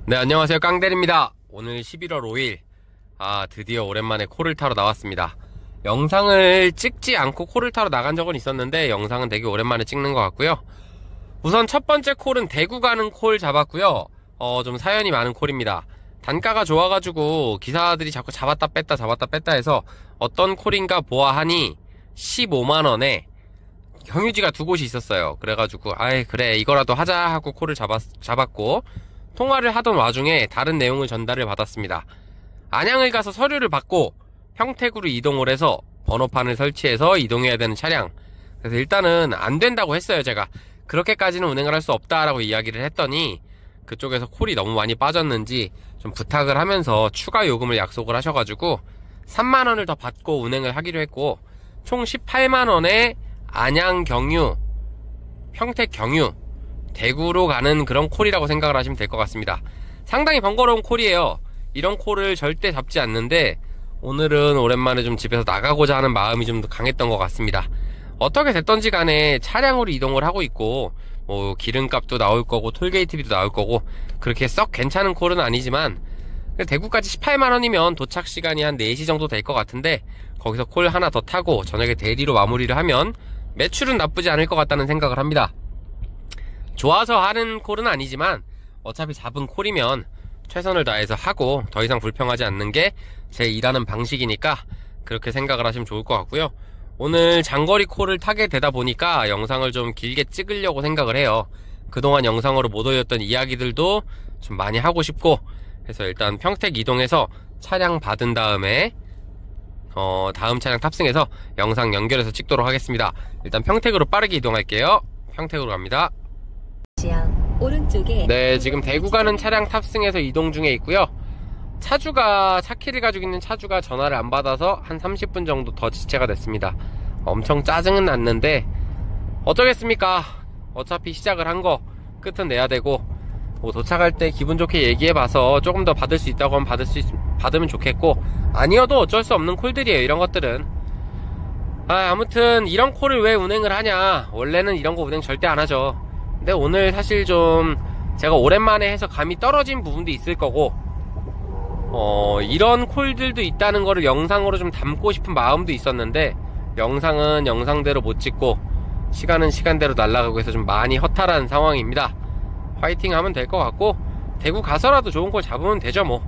네, 안녕하세요. 깡대리입니다. 오늘 11월 5일 드디어 오랜만에 콜을 타러 나왔습니다. 영상을 찍지 않고 콜을 타러 나간 적은 있었는데 영상은 되게 오랜만에 찍는 것 같고요. 우선 첫 번째 콜은 대구 가는 콜 잡았고요. 좀 사연이 많은 콜입니다. 단가가 좋아가지고 기사들이 자꾸 잡았다 뺐다 해서 어떤 콜인가 보아하니 15만원에 경유지가 두 곳이 있었어요. 그래가지고 그래 이거라도 하자 하고 콜을 잡았고, 통화를 하던 와중에 다른 내용을 전달을 받았습니다. 안양을 가서 서류를 받고 평택으로 이동을 해서 번호판을 설치해서 이동해야 되는 차량. 그래서 일단은 안 된다고 했어요. 제가 그렇게까지는 운행을 할 수 없다라고 이야기를 했더니 그쪽에서 콜이 너무 많이 빠졌는지 좀 부탁을 하면서 추가 요금을 약속을 하셔가지고 3만원을 더 받고 운행을 하기로 했고, 총 18만원에 안양 경유, 평택 경유, 대구로 가는 그런 콜이라고 생각을 하시면 될 것 같습니다. 상당히 번거로운 콜이에요. 이런 콜을 절대 잡지 않는데 오늘은 오랜만에 좀 집에서 나가고자 하는 마음이 좀 더 강했던 것 같습니다. 어떻게 됐던지 간에 차량으로 이동을 하고 있고 기름값도 나올 거고 톨게이트비도 나올 거고 그렇게 썩 괜찮은 콜은 아니지만 대구까지 18만원이면 도착 시간이 한 4시 정도 될 것 같은데 거기서 콜 하나 더 타고 저녁에 대리로 마무리를 하면 매출은 나쁘지 않을 것 같다는 생각을 합니다. 좋아서 하는 콜은 아니지만 어차피 잡은 콜이면 최선을 다해서 하고 더 이상 불평하지 않는 게 제 일하는 방식이니까 그렇게 생각을 하시면 좋을 것 같고요. 오늘 장거리 콜을 타게 되다 보니까 영상을 좀 길게 찍으려고 생각을 해요. 그동안 영상으로 못 올렸던 이야기들도 좀 많이 하고 싶고 해서 일단 평택 이동해서 차량 받은 다음에 다음 차량 탑승해서 영상 연결해서 찍도록 하겠습니다. 일단 평택으로 빠르게 이동할게요. 평택으로 갑니다. 오른쪽에 네, 지금 대구 가는 차량 탑승해서 이동 중에 있고요. 차키를 가지고 있는 차주가 전화를 안 받아서 한 30분 정도 더 지체가 됐습니다. 엄청 짜증은 났는데 어쩌겠습니까? 어차피 시작을 한 거 끝은 내야 되고, 도착할 때 기분 좋게 얘기해봐서 조금 더 받을 수 있다고 하면 받으면 좋겠고, 아니어도 어쩔 수 없는 콜들이에요, 이런 것들은. 아무튼 이런 콜을 왜 운행을 하냐, 원래는 이런 거 운행 절대 안 하죠. 근데 오늘 사실 좀 제가 오랜만에 해서 감이 떨어진 부분도 있을 거고, 이런 콜들도 있다는 거를 영상으로 좀 담고 싶은 마음도 있었는데 영상은 영상대로 못 찍고 시간은 시간대로 날아가고 해서 좀 많이 허탈한 상황입니다. 화이팅 하면 될 것 같고, 대구 가서라도 좋은 콜 잡으면 되죠 뭐.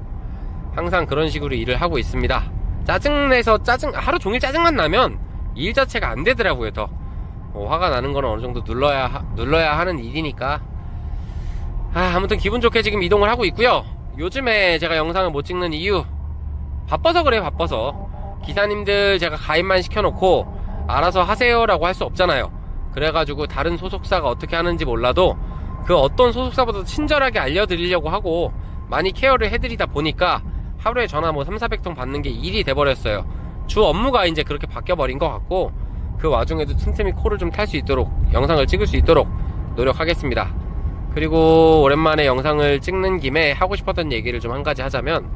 항상 그런 식으로 일을 하고 있습니다. 하루 종일 짜증만 나면 일 자체가 안 되더라고요. 더 화가 나는 거는 어느 정도 눌러야 하는 일이니까. 아무튼 기분 좋게 지금 이동을 하고 있고요. 요즘에 제가 영상을 못 찍는 이유, 바빠서 그래요. 바빠서 기사님들 제가 가입만 시켜놓고 알아서 하세요라고 할 수 없잖아요. 그래가지고 다른 소속사가 어떻게 하는지 몰라도 그 어떤 소속사보다 친절하게 알려드리려고 하고 많이 케어를 해드리다 보니까 하루에 전화 300~400통 받는 게 일이 돼버렸어요. 주 업무가 이제 그렇게 바뀌어버린 것 같고, 그 와중에도 틈틈이 콜을 좀 탈 수 있도록, 영상을 찍을 수 있도록 노력하겠습니다. 그리고 오랜만에 영상을 찍는 김에 하고 싶었던 얘기를 좀 한 가지 하자면,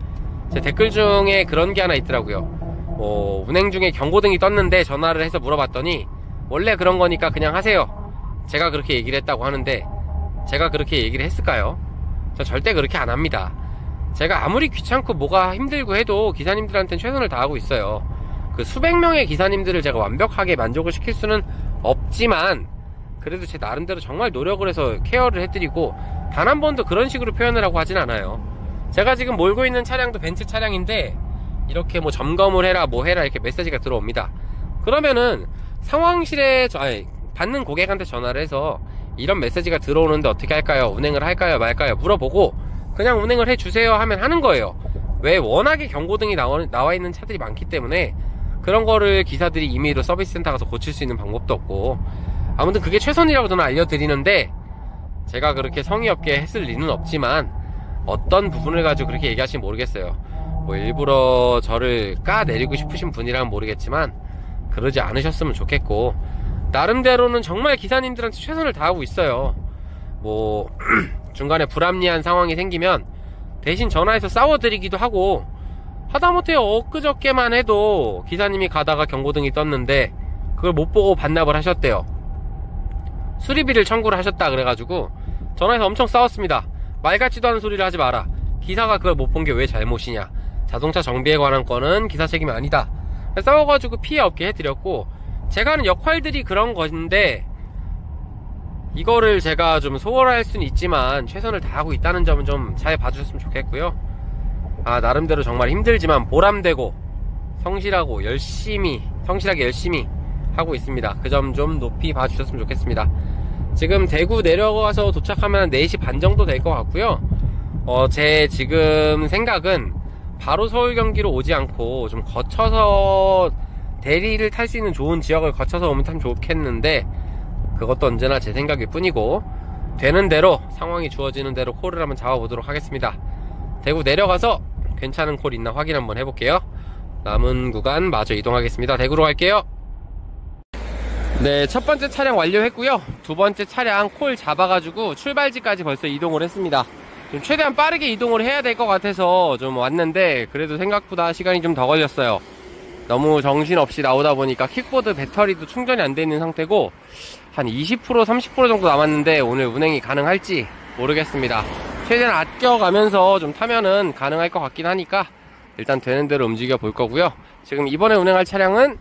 제 댓글 중에 그런 게 하나 있더라고요. 운행 중에 경고등이 떴는데 전화를 해서 물어봤더니 원래 그런 거니까 그냥 하세요, 제가 그렇게 얘기를 했다고 하는데, 제가 그렇게 얘기를 했을까요? 저 절대 그렇게 안 합니다. 제가 아무리 귀찮고 뭐가 힘들고 해도 기사님들한테는 최선을 다하고 있어요. 그 수백 명의 기사님들을 제가 완벽하게 만족을 시킬 수는 없지만 그래도 제 나름대로 정말 노력을 해서 케어를 해드리고, 단 한 번도 그런 식으로 표현을 하고 하진 않아요. 제가 지금 몰고 있는 차량도 벤츠 차량인데 이렇게 점검을 해라 뭐 해라 이렇게 메시지가 들어옵니다. 그러면은 상황실에 받는 고객한테 전화를 해서 이런 메시지가 들어오는데 어떻게 할까요? 운행을 할까요 말까요? 물어보고 그냥 운행을 해주세요 하면 하는 거예요. 왜? 워낙에 경고등이 나와 있는 차들이 많기 때문에 그런 거를 기사들이 임의로 서비스 센터 가서 고칠 수 있는 방법도 없고, 아무튼 그게 최선이라고 저는 알려드리는데, 제가 그렇게 성의 없게 했을 리는 없지만 어떤 부분을 가지고 그렇게 얘기하시면 모르겠어요. 일부러 저를 까내리고 싶으신 분이라면 모르겠지만 그러지 않으셨으면 좋겠고, 나름대로는 정말 기사님들한테 최선을 다하고 있어요. 중간에 불합리한 상황이 생기면 대신 전화해서 싸워드리기도 하고, 하다못해 엊그저께만 해도 기사님이 가다가 경고등이 떴는데 그걸 못 보고 반납을 하셨대요. 수리비를 청구를 하셨다 그래가지고 전화해서 엄청 싸웠습니다. 말 같지도 않은 소리를 하지 마라. 기사가 그걸 못 본 게 왜 잘못이냐. 자동차 정비에 관한 거는 기사 책임이 아니다. 싸워가지고 피해 없게 해드렸고, 제가 하는 역할들이 그런 건데 이거를 제가 좀 소홀할 수는 있지만 최선을 다하고 있다는 점은 좀 잘 봐주셨으면 좋겠고요. 나름대로 정말 힘들지만 보람되고 성실하게 열심히 하고 있습니다. 그 점 좀 높이 봐주셨으면 좋겠습니다. 지금 대구 내려가서 도착하면 4시 반 정도 될 것 같고요. 제 지금 생각은 바로 서울 경기로 오지 않고 좀 거쳐서 대리를 탈 수 있는 좋은 지역을 거쳐서 오면 참 좋겠는데, 그것도 언제나 제 생각일 뿐이고, 되는 대로 상황이 주어지는 대로 콜을 한번 잡아보도록 하겠습니다. 대구 내려가서 괜찮은 콜 있나 확인 한번 해볼게요. 남은 구간 마저 이동하겠습니다. 대구로 갈게요. 네, 첫 번째 차량 완료했고요. 두 번째 차량 콜 잡아가지고 출발지까지 벌써 이동을 했습니다. 좀 최대한 빠르게 이동을 해야 될 것 같아서 좀 왔는데, 그래도 생각보다 시간이 좀 더 걸렸어요. 너무 정신없이 나오다 보니까 킥보드 배터리도 충전이 안 돼 있는 상태고, 한 20% 30% 정도 남았는데 오늘 운행이 가능할지 모르겠습니다. 최대한 아껴가면서 좀 타면은 가능할 것 같긴 하니까 일단 되는 대로 움직여 볼 거고요. 지금 이번에 운행할 차량은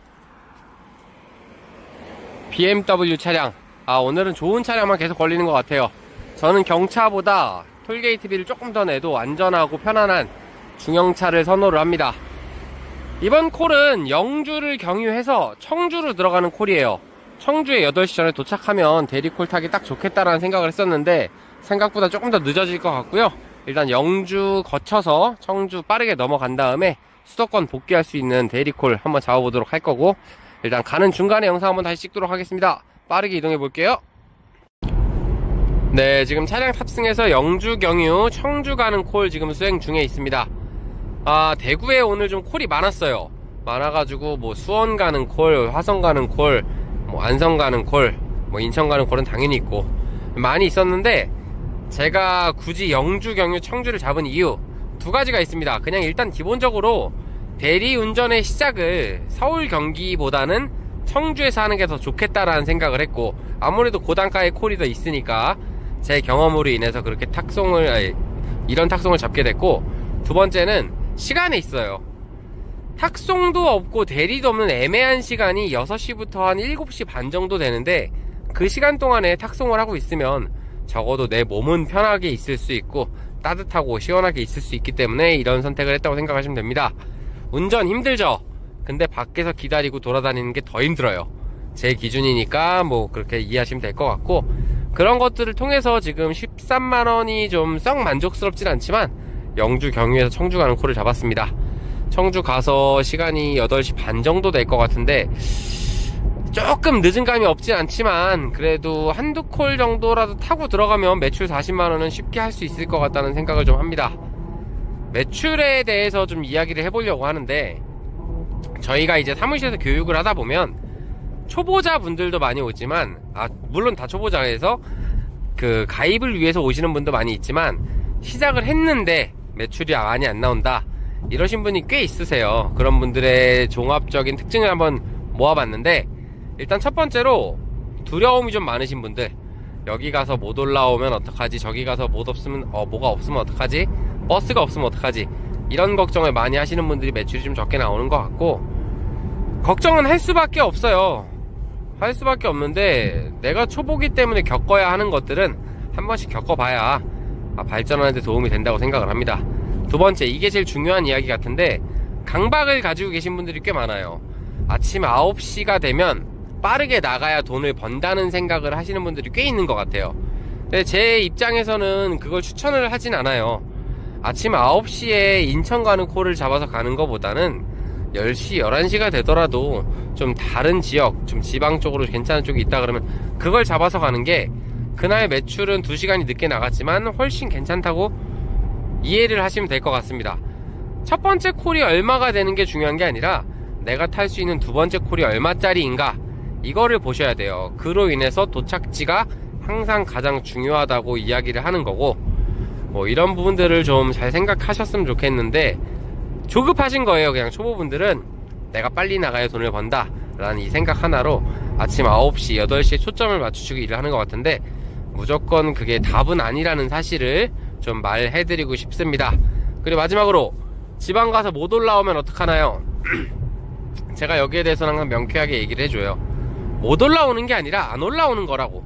BMW 차량. 오늘은 좋은 차량만 계속 걸리는 것 같아요. 저는 경차보다 톨게이트비를 조금 더 내도 안전하고 편안한 중형차를 선호를 합니다. 이번 콜은 영주를 경유해서 청주로 들어가는 콜이에요. 청주에 8시 전에 도착하면 대리콜 타기 딱 좋겠다라는 생각을 했었는데 생각보다 조금 더 늦어질 것 같고요. 일단 영주 거쳐서 청주 빠르게 넘어간 다음에 수도권 복귀할 수 있는 대리콜 한번 잡아보도록 할 거고, 일단 가는 중간에 영상 한번 다시 찍도록 하겠습니다. 빠르게 이동해 볼게요. 네, 지금 차량 탑승해서 영주 경유 청주 가는 콜 지금 수행 중에 있습니다. 대구에 오늘 좀 콜이 많았어요. 많아가지고 뭐 수원 가는 콜, 화성 가는 콜, 뭐 안성 가는 콜, 뭐 인천 가는 콜은 당연히 있고 많이 있었는데, 제가 굳이 영주 경유 청주를 잡은 이유 두 가지가 있습니다. 그냥 일단 기본적으로 대리운전의 시작을 서울 경기보다는 청주에서 하는 게 더 좋겠다라는 생각을 했고, 아무래도 고단가의 콜이 더 있으니까 제 경험으로 인해서 그렇게 이런 탁송을 잡게 됐고, 두 번째는 시간에 있어요. 탁송도 없고 대리도 없는 애매한 시간이 6시부터 한 7시 반 정도 되는데, 그 시간 동안에 탁송을 하고 있으면 적어도 내 몸은 편하게 있을 수 있고 따뜻하고 시원하게 있을 수 있기 때문에 이런 선택을 했다고 생각하시면 됩니다. 운전 힘들죠? 근데 밖에서 기다리고 돌아다니는 게 더 힘들어요. 제 기준이니까 뭐 그렇게 이해하시면 될 것 같고, 그런 것들을 통해서 지금 13만원이 좀 썩 만족스럽진 않지만 영주 경유에서 청주 가는 콜을 잡았습니다. 청주 가서 시간이 8시 반 정도 될 것 같은데 조금 늦은 감이 없진 않지만 그래도 한두 콜 정도라도 타고 들어가면 매출 40만원은 쉽게 할 수 있을 것 같다는 생각을 좀 합니다. 매출에 대해서 좀 이야기를 해보려고 하는데, 저희가 이제 사무실에서 교육을 하다 보면 초보자 분들도 많이 오지만, 물론 다 초보자에서 그 가입을 위해서 오시는 분도 많이 있지만, 시작을 했는데 매출이 많이 안 나온다 이러신 분이 꽤 있으세요. 그런 분들의 종합적인 특징을 한번 모아봤는데, 일단 첫 번째로 두려움이 좀 많으신 분들, 여기 가서 못 올라오면 어떡하지, 저기 가서 뭐가 없으면 어떡하지, 버스가 없으면 어떡하지, 이런 걱정을 많이 하시는 분들이 매출이 좀 적게 나오는 것 같고, 걱정은 할 수밖에 없어요. 할 수밖에 없는데, 내가 초보기 때문에 겪어야 하는 것들은 한 번씩 겪어봐야 발전하는 데 도움이 된다고 생각을 합니다. 두 번째, 이게 제일 중요한 이야기 같은데, 강박을 가지고 계신 분들이 꽤 많아요. 아침 9시가 되면 빠르게 나가야 돈을 번다는 생각을 하시는 분들이 꽤 있는 것 같아요. 근데 제 입장에서는 그걸 추천을 하진 않아요. 아침 9시에 인천 가는 콜을 잡아서 가는 것보다는 10시, 11시가 되더라도 좀 다른 지역, 좀 지방 쪽으로 괜찮은 쪽이 있다 그러면 그걸 잡아서 가는 게, 그날 매출은 2시간이 늦게 나갔지만 훨씬 괜찮다고 이해를 하시면 될 것 같습니다. 첫 번째 콜이 얼마가 되는 게 중요한 게 아니라 내가 탈 수 있는 두 번째 콜이 얼마짜리인가, 이거를 보셔야 돼요. 그로 인해서 도착지가 항상 가장 중요하다고 이야기를 하는 거고, 뭐 이런 부분들을 좀 잘 생각하셨으면 좋겠는데, 조급하신 거예요. 그냥 초보분들은 내가 빨리 나가야 돈을 번다 라는 이 생각 하나로 아침 9시, 8시에 초점을 맞추시고 일을 하는 것 같은데, 무조건 그게 답은 아니라는 사실을 좀 말해드리고 싶습니다. 그리고 마지막으로 지방 가서 못 올라오면 어떡하나요? 제가 여기에 대해서는 항상 명쾌하게 얘기를 해줘요. 못 올라오는 게 아니라 안 올라오는 거라고.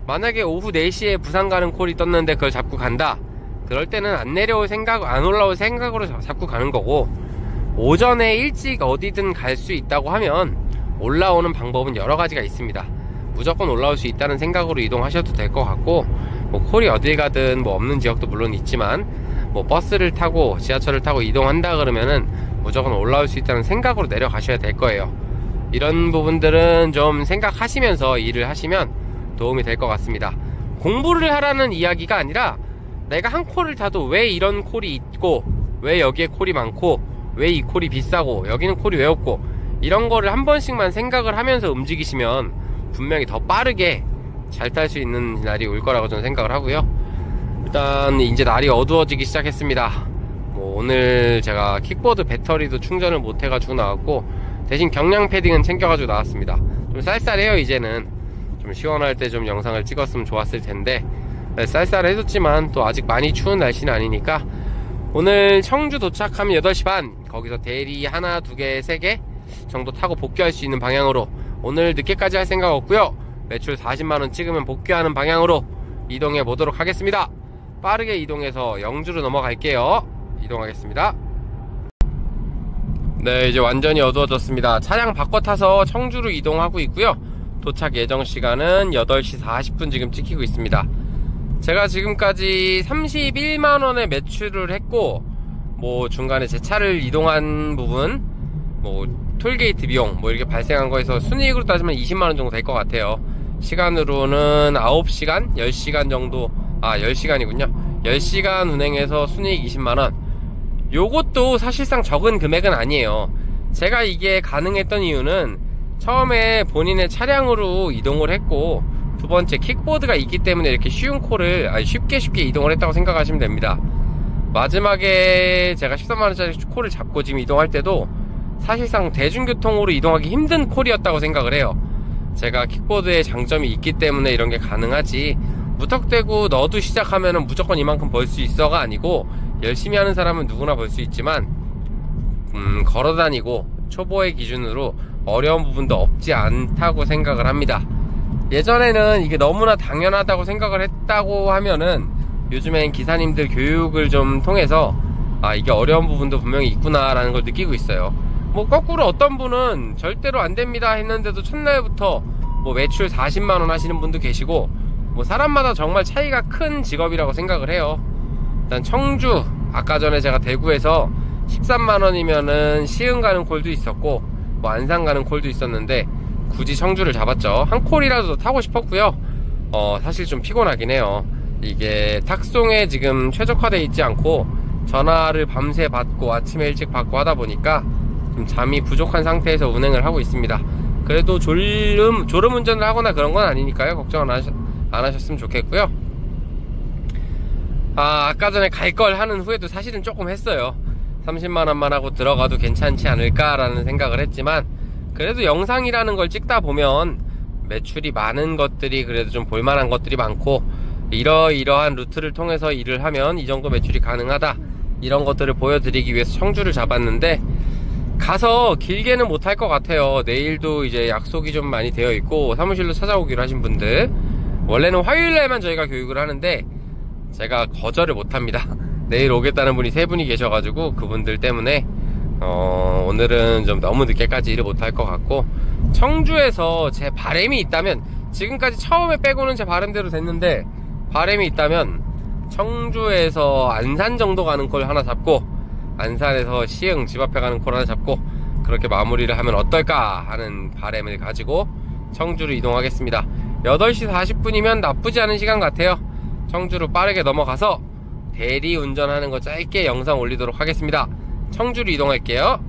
만약에 오후 4시에 부산 가는 콜이 떴는데 그걸 잡고 간다, 그럴 때는 안 내려올 생각, 안 올라올 생각으로 잡고 가는 거고, 오전에 일찍 어디든 갈 수 있다고 하면 올라오는 방법은 여러 가지가 있습니다. 무조건 올라올 수 있다는 생각으로 이동하셔도 될 것 같고, 뭐 콜이 어딜 가든 뭐 없는 지역도 물론 있지만, 뭐 버스를 타고 지하철을 타고 이동한다 그러면은 무조건 올라올 수 있다는 생각으로 내려가셔야 될 거예요. 이런 부분들은 좀 생각하시면서 일을 하시면 도움이 될 것 같습니다. 공부를 하라는 이야기가 아니라, 내가 한 콜을 타도 왜 이런 콜이 있고, 왜 여기에 콜이 많고, 왜 이 콜이 비싸고, 여기는 콜이 왜 없고, 이런 거를 한 번씩만 생각을 하면서 움직이시면 분명히 더 빠르게 잘 탈 수 있는 날이 올 거라고 저는 생각을 하고요. 일단 이제 날이 어두워지기 시작했습니다. 뭐 오늘 제가 킥보드 배터리도 충전을 못 해가지고 나왔고, 대신 경량 패딩은 챙겨가지고 나왔습니다. 좀 쌀쌀해요. 이제는 좀 시원할 때 좀 영상을 찍었으면 좋았을 텐데, 쌀쌀해졌지만 또 아직 많이 추운 날씨는 아니니까, 오늘 청주 도착하면 8시 반, 거기서 대리 하나, 2개, 3개 정도 타고 복귀할 수 있는 방향으로, 오늘 늦게까지 할 생각 없고요, 매출 40만원 찍으면 복귀하는 방향으로 이동해 보도록 하겠습니다. 빠르게 이동해서 영주로 넘어갈게요. 이동하겠습니다. 네, 이제 완전히 어두워졌습니다. 차량 바꿔 타서 청주로 이동하고 있고요. 도착 예정 시간은 8시 40분 지금 찍히고 있습니다. 제가 지금까지 31만원의 매출을 했고, 뭐 중간에 제 차를 이동한 부분, 뭐 톨게이트 비용 뭐 이렇게 발생한 거에서 순이익으로 따지면 20만원 정도 될 것 같아요. 시간으로는 9시간? 10시간 정도, 10시간이군요 10시간 운행해서 순이익 20만원. 요것도 사실상 적은 금액은 아니에요. 제가 이게 가능했던 이유는, 처음에 본인의 차량으로 이동을 했고, 두 번째 킥보드가 있기 때문에 이렇게 쉬운 콜을 쉽게 이동을 했다고 생각하시면 됩니다. 마지막에 제가 13만원짜리 콜을 잡고 지금 이동할 때도 사실상 대중교통으로 이동하기 힘든 콜이었다고 생각을 해요. 제가 킥보드의 장점이 있기 때문에 이런 게 가능하지, 무턱대고 너도 시작하면은 무조건 이만큼 벌 수 있어가 아니고, 열심히 하는 사람은 누구나 벌 수 있지만 걸어다니고 초보의 기준으로 어려운 부분도 없지 않다고 생각을 합니다. 예전에는 이게 너무나 당연하다고 생각을 했다고 하면은, 요즘엔 기사님들 교육을 좀 통해서 이게 어려운 부분도 분명히 있구나 라는 걸 느끼고 있어요. 뭐 거꾸로 어떤 분은 절대로 안됩니다 했는데도 첫날부터 뭐 매출 40만원 하시는 분도 계시고, 뭐 사람마다 정말 차이가 큰 직업이라고 생각을 해요. 일단 청주, 아까 전에 제가 대구에서 13만원이면은 시흥 가는 콜도 있었고, 뭐 안산 가는 콜도 있었는데 굳이 청주를 잡았죠. 한 콜이라도 타고 싶었고요. 사실 좀 피곤하긴 해요. 이게 탁송에 지금 최적화되어 있지 않고, 전화를 밤새 받고 아침에 일찍 받고 하다 보니까 좀 잠이 부족한 상태에서 운행을 하고 있습니다. 그래도 졸음 운전을 하거나 그런 건 아니니까요, 걱정 안 하셨으면 좋겠고요. 아까 전에 갈 걸 하는 후회도 사실은 조금 했어요. 30만원만 하고 들어가도 괜찮지 않을까 라는 생각을 했지만, 그래도 영상이라는 걸 찍다 보면 매출이 많은 것들이 그래도 좀 볼만한 것들이 많고, 이러이러한 루트를 통해서 일을 하면 이 정도 매출이 가능하다, 이런 것들을 보여드리기 위해서 청주를 잡았는데, 가서 길게는 못할 것 같아요. 내일도 이제 약속이 좀 많이 되어 있고, 사무실로 찾아오기로 하신 분들, 원래는 화요일날만 저희가 교육을 하는데 제가 거절을 못합니다. 내일 오겠다는 분이 3분이 계셔가지고, 그분들 때문에 오늘은 좀 너무 늦게까지 일을 못할 것 같고, 청주에서 제 바람이 있다면, 지금까지 처음에 빼고는 제 바람대로 됐는데, 바람이 있다면 청주에서 안산 정도 가는 콜 하나 잡고, 안산에서 시흥 집 앞에 가는 콜 하나 잡고, 그렇게 마무리를 하면 어떨까 하는 바람을 가지고 청주로 이동하겠습니다. 8시 40분이면 나쁘지 않은 시간 같아요. 청주로 빠르게 넘어가서 대리 운전하는 거 짧게 영상 올리도록 하겠습니다. 청주로 이동할게요.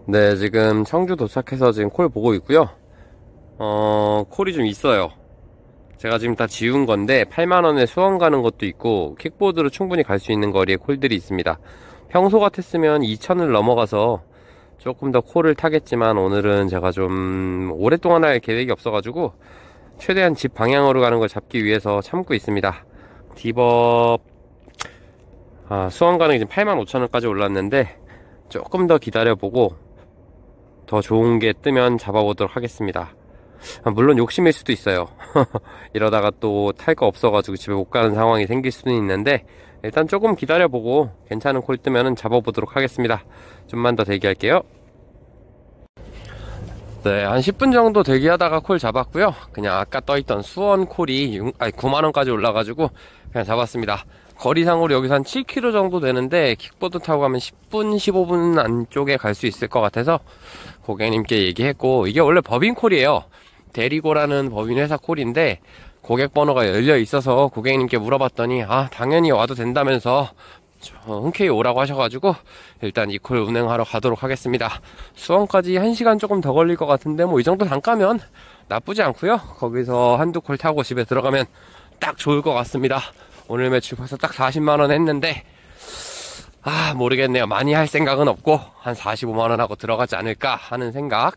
네, 지금 청주 도착해서 지금 콜 보고 있고요. 콜이 좀 있어요. 제가 지금 다 지운 건데 8만원에 수원 가는 것도 있고, 킥보드로 충분히 갈 수 있는 거리에 콜들이 있습니다. 평소 같았으면 2,000을 넘어가서 조금 더 콜을 타겠지만, 오늘은 제가 좀 오랫동안 할 계획이 없어가지고 최대한 집 방향으로 가는 걸 잡기 위해서 참고 있습니다. 디버 수원 가는 게 지금 85,000원까지 올랐는데 조금 더 기다려보고 더 좋은 게 뜨면 잡아보도록 하겠습니다. 물론 욕심일 수도 있어요. 이러다가 또 탈 거 없어가지고 집에 못 가는 상황이 생길 수는 있는데 일단 조금 기다려보고 괜찮은 콜 뜨면 잡아보도록 하겠습니다. 좀만 더 대기할게요. 네, 한 10분 정도 대기하다가 콜 잡았고요. 그냥 아까 떠있던 수원 콜이 9만원까지 올라가지고 그냥 잡았습니다. 거리상으로 여기서 한 7km 정도 되는데 킥보드 타고 가면 10분 15분 안쪽에 갈 수 있을 것 같아서 고객님께 얘기했고, 이게 원래 법인 콜이에요. 대리고라는 법인 회사 콜인데 고객 번호가 열려 있어서 고객님께 물어봤더니 당연히 와도 된다면서 흔쾌히 오라고 하셔가지고 일단 이 콜 운행하러 가도록 하겠습니다. 수원까지 1시간 조금 더 걸릴 것 같은데 뭐 이 정도 단가면 나쁘지 않고요. 거기서 한두 콜 타고 집에 들어가면 딱 좋을 것 같습니다. 오늘 매출 벌써 딱 40만원 했는데 모르겠네요. 많이 할 생각은 없고 한 45만원 하고 들어가지 않을까 하는 생각.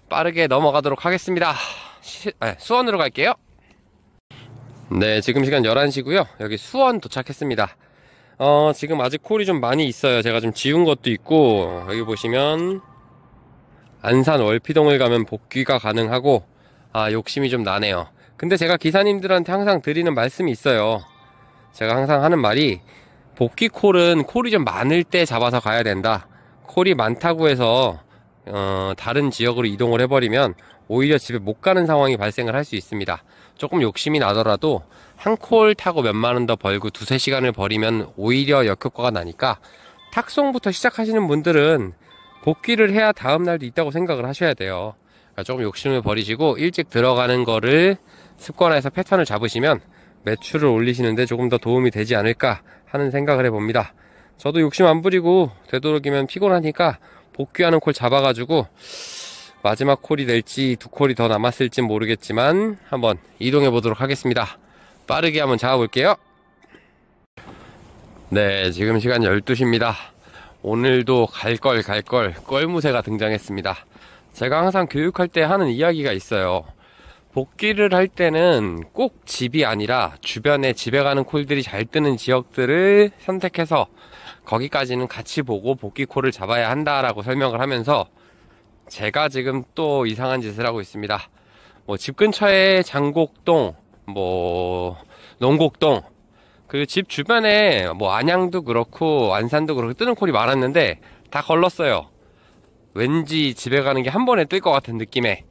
빠르게 넘어가도록 하겠습니다. 수원으로 갈게요. 네, 지금 시간 11시고요 여기 수원 도착했습니다. 지금 아직 콜이 좀 많이 있어요. 제가 좀 지운 것도 있고, 여기 보시면 안산 월피동을 가면 복귀가 가능하고, 욕심이 좀 나네요. 근데 제가 기사님들한테 항상 드리는 말씀이 있어요. 제가 항상 하는 말이, 복귀 콜은 콜이 좀 많을 때 잡아서 가야 된다. 콜이 많다고 해서 다른 지역으로 이동을 해버리면 오히려 집에 못 가는 상황이 발생을 할 수 있습니다. 조금 욕심이 나더라도 한 콜 타고 몇만 원 더 벌고 2-3시간을 버리면 오히려 역효과가 나니까, 탁송부터 시작하시는 분들은 복귀를 해야 다음 날도 있다고 생각을 하셔야 돼요. 그러니까 조금 욕심을 버리시고 일찍 들어가는 거를 습관화해서 패턴을 잡으시면 매출을 올리시는데 조금 더 도움이 되지 않을까 하는 생각을 해봅니다. 저도 욕심 안 부리고 되도록이면 피곤하니까 복귀하는 콜 잡아가지고 마지막 콜이 될지 2콜이 더 남았을진 모르겠지만 한번 이동해 보도록 하겠습니다. 빠르게 한번 잡아볼게요. 네, 지금 시간 12시입니다. 오늘도 갈걸 껄무새가 등장했습니다. 제가 항상 교육할 때 하는 이야기가 있어요. 복귀를 할 때는 꼭 집이 아니라 주변에 집에 가는 콜들이 잘 뜨는 지역들을 선택해서 거기까지는 같이 보고 복귀 콜을 잡아야 한다라고 설명을 하면서, 제가 지금 또 이상한 짓을 하고 있습니다. 집 근처에 장곡동, 농곡동, 그리고 집 주변에 안양도 그렇고 안산도 그렇고 뜨는 콜이 많았는데 다 걸렀어요. 왠지 집에 가는 게 한 번에 뜰 것 같은 느낌에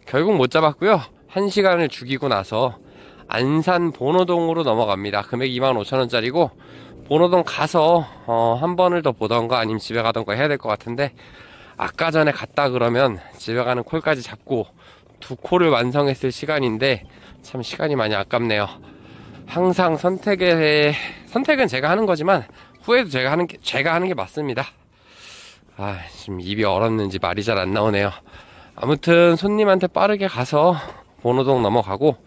결국 못 잡았고요. 1시간을 죽이고 나서 안산 본호동으로 넘어갑니다. 금액 25,000원짜리고 본호동 가서 한 번을 더 보던가 아니면 집에 가던가 해야 될 것 같은데, 아까 전에 갔다 그러면 집에 가는 콜까지 잡고 2콜을 완성했을 시간인데 참 시간이 많이 아깝네요. 항상 선택은 제가 하는 거지만 후회도 제가 하는 게 맞습니다. 지금 입이 얼었는지 말이 잘 안 나오네요. 아무튼 손님한테 빠르게 가서 본호동 넘어가고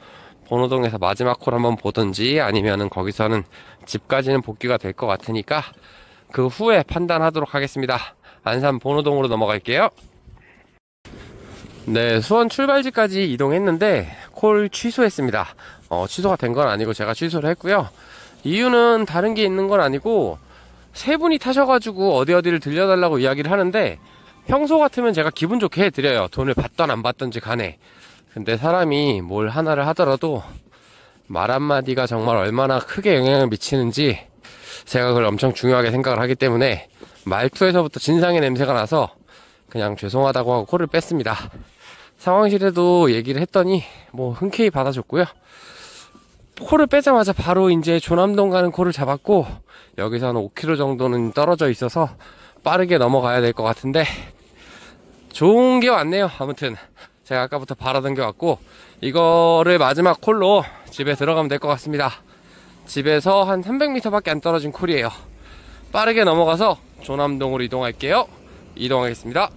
본호동에서 마지막 콜 한번 보든지 아니면은 거기서는 집까지는 복귀가 될 것 같으니까 그 후에 판단하도록 하겠습니다. 안산 본호동으로 넘어갈게요. 네, 수원 출발지까지 이동했는데 콜 취소했습니다. 취소가 된 건 아니고 제가 취소를 했고요. 이유는 다른 게 있는 건 아니고, 세 분이 타셔가지고 어디를 들려달라고 이야기를 하는데 평소 같으면 제가 기분 좋게 해드려요. 돈을 받던 안 받던지 간에. 근데 사람이 뭘 하나를 하더라도 말 한마디가 정말 얼마나 크게 영향을 미치는지 제가 그걸 엄청 중요하게 생각을 하기 때문에 말투에서부터 진상의 냄새가 나서 그냥 죄송하다고 하고 콜을 뺐습니다. 상황실에도 얘기를 했더니 흔쾌히 받아줬고요. 콜을 빼자마자 바로 이제 조남동 가는 콜을 잡았고, 여기서 한 5km 정도는 떨어져 있어서 빠르게 넘어가야 될 것 같은데 좋은 게 왔네요. 아무튼 제가 아까부터 바라던 게 왔고, 이거를 마지막 콜로 집에 들어가면 될 것 같습니다. 집에서 한 300m 밖에 안 떨어진 콜이에요. 빠르게 넘어가서 조남동으로 이동할게요. 이동하겠습니다.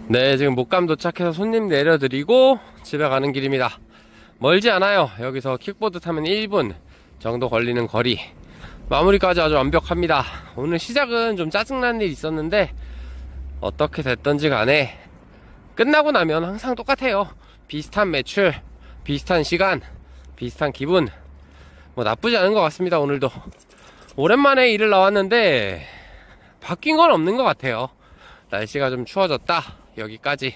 네, 지금 목감 도착해서 손님 내려드리고 집에 가는 길입니다. 멀지 않아요. 여기서 킥보드 타면 1분 정도 걸리는 거리. 마무리까지 아주 완벽합니다. 오늘 시작은 좀 짜증나는 일이 있었는데 어떻게 됐던지 간에 끝나고 나면 항상 똑같아요. 비슷한 매출, 비슷한 시간, 비슷한 기분. 뭐 나쁘지 않은 것 같습니다. 오늘도 오랜만에 일을 나왔는데 바뀐 건 없는 것 같아요. 날씨가 좀 추워졌다 여기까지.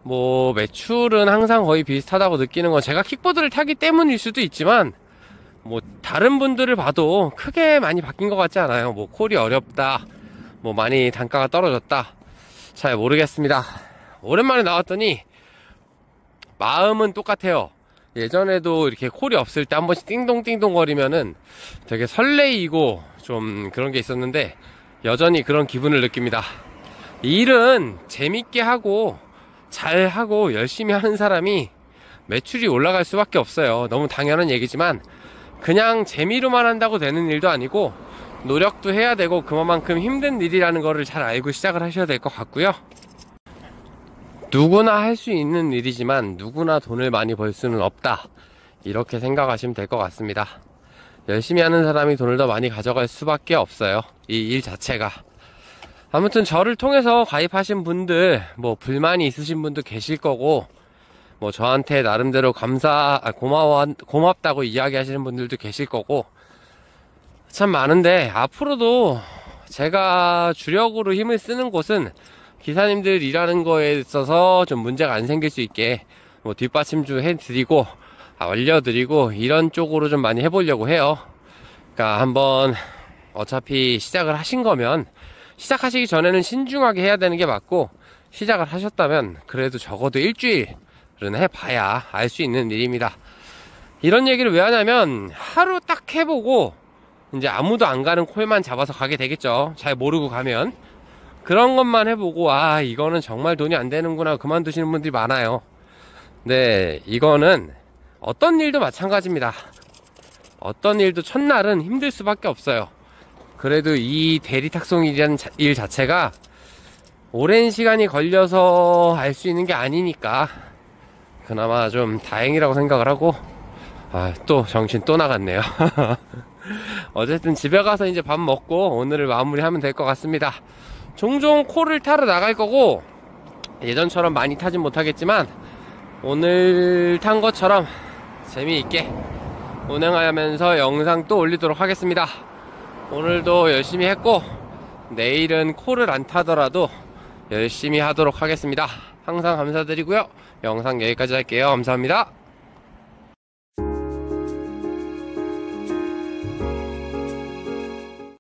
뭐 매출은 항상 거의 비슷하다고 느끼는 건 제가 킥보드를 타기 때문일 수도 있지만, 뭐 다른 분들을 봐도 크게 많이 바뀐 것 같지 않아요. 뭐 콜이 어렵다, 뭐 많이 단가가 떨어졌다, 잘 모르겠습니다. 오랜만에 나왔더니 마음은 똑같아요. 예전에도 이렇게 콜이 없을 때 한 번씩 띵동띵동 거리면은 되게 설레이고 좀 그런 게 있었는데, 여전히 그런 기분을 느낍니다. 이 일은 재밌게 하고 잘하고 열심히 하는 사람이 매출이 올라갈 수밖에 없어요. 너무 당연한 얘기지만 그냥 재미로만 한다고 되는 일도 아니고 노력도 해야 되고 그만큼 힘든 일이라는 거를 잘 알고 시작을 하셔야 될 것 같고요. 누구나 할 수 있는 일이지만 누구나 돈을 많이 벌 수는 없다, 이렇게 생각하시면 될 것 같습니다. 열심히 하는 사람이 돈을 더 많이 가져갈 수밖에 없어요, 이 일 자체가. 아무튼 저를 통해서 가입하신 분들, 뭐 불만이 있으신 분도 계실 거고, 뭐 저한테 나름대로 고맙다고 이야기하시는 분들도 계실 거고, 참 많은데, 앞으로도 제가 주력으로 힘을 쓰는 곳은 기사님들 일하는 거에 있어서 좀 문제가 안 생길 수 있게 뭐 뒷받침 좀 해드리고 알려드리고 이런 쪽으로 좀 많이 해보려고 해요. 그러니까 한번 어차피 시작을 하신 거면 시작하시기 전에는 신중하게 해야 되는 게 맞고, 시작을 하셨다면 그래도 적어도 일주일은 해봐야 알 수 있는 일입니다. 이런 얘기를 왜 하냐면, 하루 딱 해보고 이제 아무도 안 가는 콜만 잡아서 가게 되겠죠. 잘 모르고 가면. 그런 것만 해보고 아 이거는 정말 돈이 안 되는구나 그만두시는 분들이 많아요. 네, 이거는 어떤 일도 마찬가지입니다. 어떤 일도 첫날은 힘들 수밖에 없어요. 그래도 이 대리 탁송이라는 일 자체가 오랜 시간이 걸려서 알 수 있는 게 아니니까 그나마 좀 다행이라고 생각을 하고, 또 정신 또 나갔네요. 어쨌든 집에 가서 이제 밥 먹고 오늘을 마무리하면 될 것 같습니다. 종종 콜을 타러 나갈 거고, 예전처럼 많이 타진 못하겠지만 오늘 탄 것처럼 재미있게 운행하면서 영상 또 올리도록 하겠습니다. 오늘도 열심히 했고 내일은 콜을 안 타더라도 열심히 하도록 하겠습니다. 항상 감사드리고요. 영상 여기까지 할게요. 감사합니다.